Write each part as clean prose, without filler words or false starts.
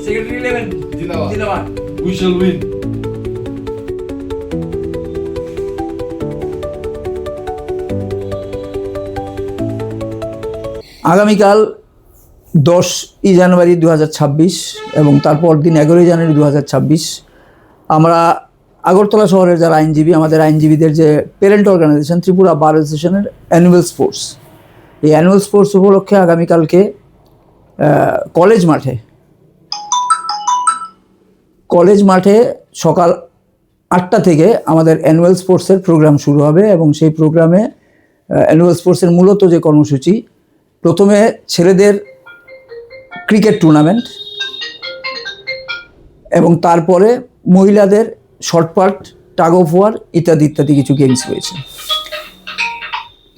Secretary 11. Zindabad. Zindabad. We shall win. আগামীকাল 10ই জানুয়ারি 2026 এবং তারপর দিন 11ই জানুয়ারি 2026 আমরা আগরতলা শহরের যারা আইনজীবী, আমাদের আইনজীবীদের যে প্যারেন্ট অর্গানাইজেশন ত্রিপুরা বার অ্যাসোসিয়েশনের অ্যানুয়াল স্পোর্টস, এই অ্যানুয়াল স্পোর্টস উপলক্ষে আগামীকালকে কলেজ মাঠে সকাল 8টা থেকে আমাদের অ্যানুয়াল স্পোর্টসের প্রোগ্রাম শুরু হবে এবং সেই প্রোগ্রামে অ্যানুয়াল স্পোর্টসের মূলত যে কর্মসূচি, প্রথমে ছেলেদের ক্রিকেট টুর্নামেন্ট এবং তারপরে মহিলাদের শর্টপাট, টাগ অফ ওয়ার ইত্যাদি ইত্যাদি কিছু গেমস রয়েছে।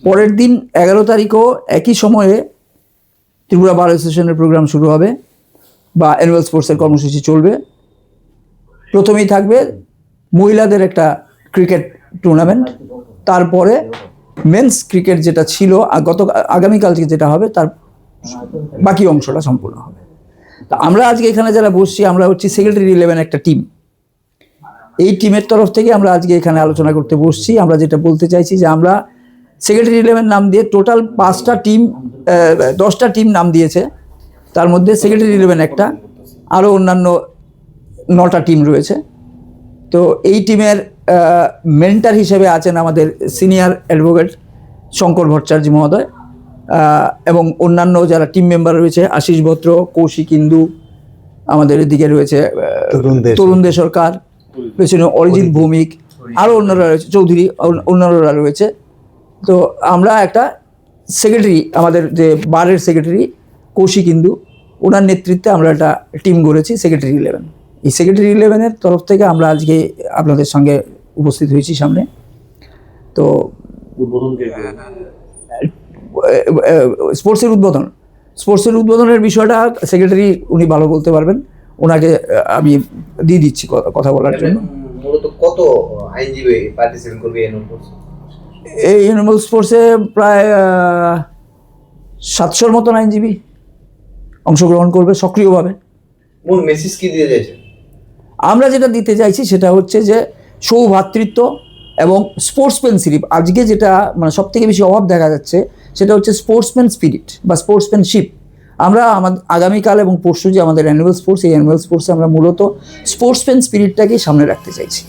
পরের দিন 11 তারিখও একই সময়ে ত্রিপুরা বার অ্যাসোসিয়েশনের প্রোগ্রাম শুরু হবে বা অ্যানুয়াল স্পোর্টসের কর্মসূচি চলবে। প্রথমেই থাকবে মহিলাদের একটা ক্রিকেট টুর্নামেন্ট, তারপরে মেন্স ক্রিকেট যেটা ছিল আগামীকাল থেকে যেটা হবে তার বাকি অংশটা সম্পূর্ণ হবে। তা আমরা আজকে এখানে যারা বসছি, আমরা হচ্ছি সেক্রেটারি 11 একটা টিম। এই টিমের তরফ থেকে আমরা আজকে এখানে আলোচনা করতে বসছি। আমরা যেটা বলতে চাইছি যে আমরা সেক্রেটারি 11 নাম দিয়ে টোটাল 5টা টিম, 10টা টিম নাম দিয়েছে। তার মধ্যে সেক্রেটারি 11 একটা, আরও অন্যান্য 9টা টিম রয়েছে। তো এই টিমের মেন্টার হিসেবে আছেন আমাদের সিনিয়র অ্যাডভোকেট শঙ্কর ভট্টাচার্য মহোদয় এবং অন্যান্য যারা টিম মেম্বার রয়েছে আশিস বত্র, কৌশিক ইন্দু, আমাদের এদিকে রয়েছে তরুণ দে সরকার, পেছনে অরিজিৎ ভৌমিক, আরও অন্যরা রয়েছে, চৌধুরী, অন্যরা রয়েছে। তো আমরা একটা সেক্রেটারি, আমাদের যে বারের সেক্রেটারি কৌশিক ইন্দু, ওনার নেতৃত্বে আমরা একটা টিম গড়েছি সেক্রেটারি 11। এই সেক্রেটারি 11-এর তরফ থেকে আমরা আজকে আপনাদের সঙ্গে উপস্থিত হয়েছি সামনে। তো স্পোর্টসের উদ্বোধনের বিষয়টা সেক্রেটারি উনি ভালো বলতে পারবেন, ওনাকে আমি দিয়ে দিচ্ছি কথা বলার জন্য। মূলত কত আইনজীবী পার্টিসিপেট করবে এই অ্যানুয়াল স্পোর্টসে প্রায় 700-র মতন আইনজীবী অংশগ্রহণ করবে সক্রিয়ভাবে। মূল মেসেজ কি দিয়ে যাচ্ছে? আমরা যেটা দিতে চাইছি সেটা হচ্ছে যে সৌভ্রাতৃত্ব এবং স্পোর্টসম্যানশিপ। আজকে যেটা মানে সব থেকে বেশি অভাব দেখা যাচ্ছে সেটা হচ্ছে স্পোর্টসম্যান স্পিরিট বা স্পোর্টসম্যানশিপ। আমরা আগামীকাল এবং পরশু যে আমাদের অ্যানুয়াল স্পোর্টস, এই অ্যানুয়াল স্পোর্টসে আমরা মূলত স্পোর্টসম্যান স্পিরিটটাকেই সামনে রাখতে চাইছি।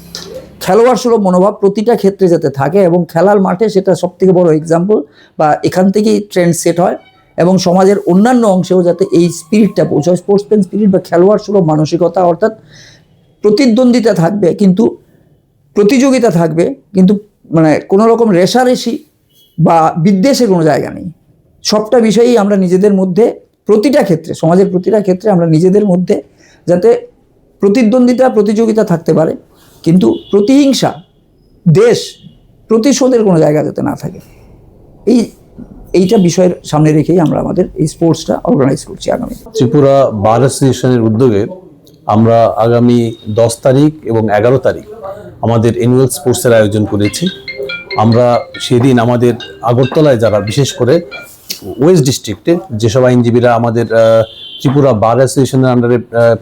খেলোয়াড় সুলভ মনোভাব প্রতিটা ক্ষেত্রে যাতে থাকে এবং খেলার মাঠে সেটা সব থেকে বড় এক্সাম্পল বা এখান থেকেই ট্রেন্ড সেট হয় এবং সমাজের অন্যান্য অংশেও যাতে এই স্পিরিটটা পৌঁছায়। স্পোর্টসম্যান স্পিরিট বা খেলোয়াড় সুলভ মানসিকতা, অর্থাৎ প্রতিদ্বন্দ্বিতা থাকবে কিন্তু প্রতিযোগিতা থাকবে, কিন্তু মানে কোনো রকম রেষারেষি বা বিদ্বেষের কোনো জায়গা নেই। সবটা বিষয়েই আমরা নিজেদের মধ্যে প্রতিটা ক্ষেত্রে, সমাজের প্রতিটা ক্ষেত্রে আমরা নিজেদের মধ্যে যাতে প্রতিদ্বন্দ্বিতা, প্রতিযোগিতা থাকতে পারে, কিন্তু প্রতিহিংসা, দেশ, প্রতিশোধের কোনো জায়গা যাতে না থাকে, এইটা বিষয়ের সামনে রেখেই আমরা আমাদের এই স্পোর্টসটা অর্গানাইজ করছি। আগামী ত্রিপুরা বার অ্যাসোসিয়েশনের উদ্যোগে আমরা আগামী 10 তারিখ এবং 11 তারিখ আমাদের অ্যানুয়াল স্পোর্টসের আয়োজন করেছি। আমরা সেদিন আমাদের আগরতলায় যারা, বিশেষ করে ওয়েস্ট ডিস্ট্রিক্টে যেসব আইনজীবীরা আমাদের ত্রিপুরা বার অ্যাসোসিয়েশনের আন্ডারে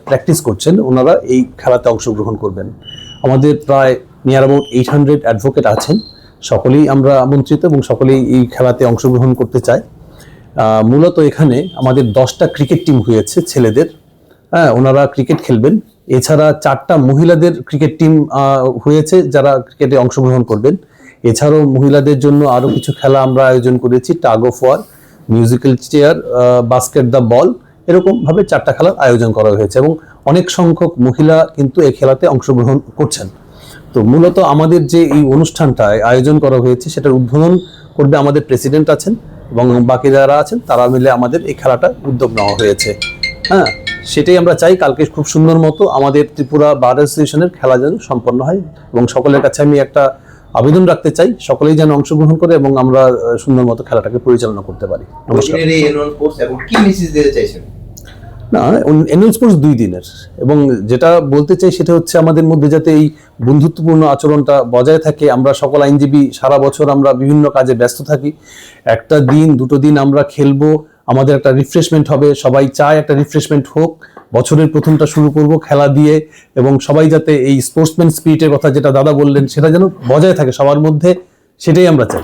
প্র্যাকটিস করছেন, ওনারা এই খেলাতে অংশগ্রহণ করবেন। আমাদের প্রায় নিয়ার অ্যাবাউট 800 অ্যাডভোকেট আছেন, সকলেই আমরা আমন্ত্রিত এবং সকলেই এই খেলাতে অংশগ্রহণ করতে চায়। মূলত এখানে আমাদের 10টা ক্রিকেট টিম হয়েছে ছেলেদের, ওনারা ক্রিকেট খেলবেন। এছাড়া 4টা মহিলাদের ক্রিকেট টিম হয়েছে যারা ক্রিকেটে অংশগ্রহণ করবেন। এছাড়াও মহিলাদের জন্য আরও কিছু খেলা আমরা আয়োজন করেছি, tug of war, musical chair, basket the ball, এরকমভাবে 4টা খেলার আয়োজন করা হয়েছে এবং অনেক সংখ্যক মহিলা কিন্তু এই খেলাতে অংশগ্রহণ করছেন। তো মূলত আমাদের যে এই অনুষ্ঠানটা আয়োজন করা হয়েছে সেটার উদ্বোধন করবে আমাদের প্রেসিডেন্ট আছেন এবং বাকি যারা আছেন তারা মিলে আমাদের এই খেলাটা উদ্যোগ নেওয়া হয়েছে। সেটাই আমরা চাই কালকে খুব সুন্দর মতো আমাদের ত্রিপুরা বার অ্যাসোসিয়েশনের খেলা যেন সম্পন্ন হয় এবং সকলের কাছে আমি একটা আবেদন রাখতে চাই, সকলেই যেন অংশগ্রহণ করে এবং আমরা সুন্দর মতো খেলাটাকে পরিচালনা করতে পারি। নমস্কার। না, অ্যানুয়াল স্পোর্টস 2 দিনের এবং যেটা বলতে চাই সেটা হচ্ছে আমাদের মধ্যে যাতে এই বন্ধুত্বপূর্ণ আচরণটা বজায় থাকে। আমরা সকল আইনজীবী সারা বছর আমরা বিভিন্ন কাজে ব্যস্ত থাকি, একটা দিন 2টো দিন আমরা খেলবো, আমাদের একটা রিফ্রেশমেন্ট হবে, সবাই চায় একটা রিফ্রেশমেন্ট হোক, বছরের প্রথমটা শুরু করব খেলা দিয়ে, এবং সবাই যাতে এই স্পোর্টসম্যান স্পিরিটের কথা যেটা দাদা বললেন সেটা যেন বজায় থাকে সবার মধ্যে, সেটাই আমরা চাই।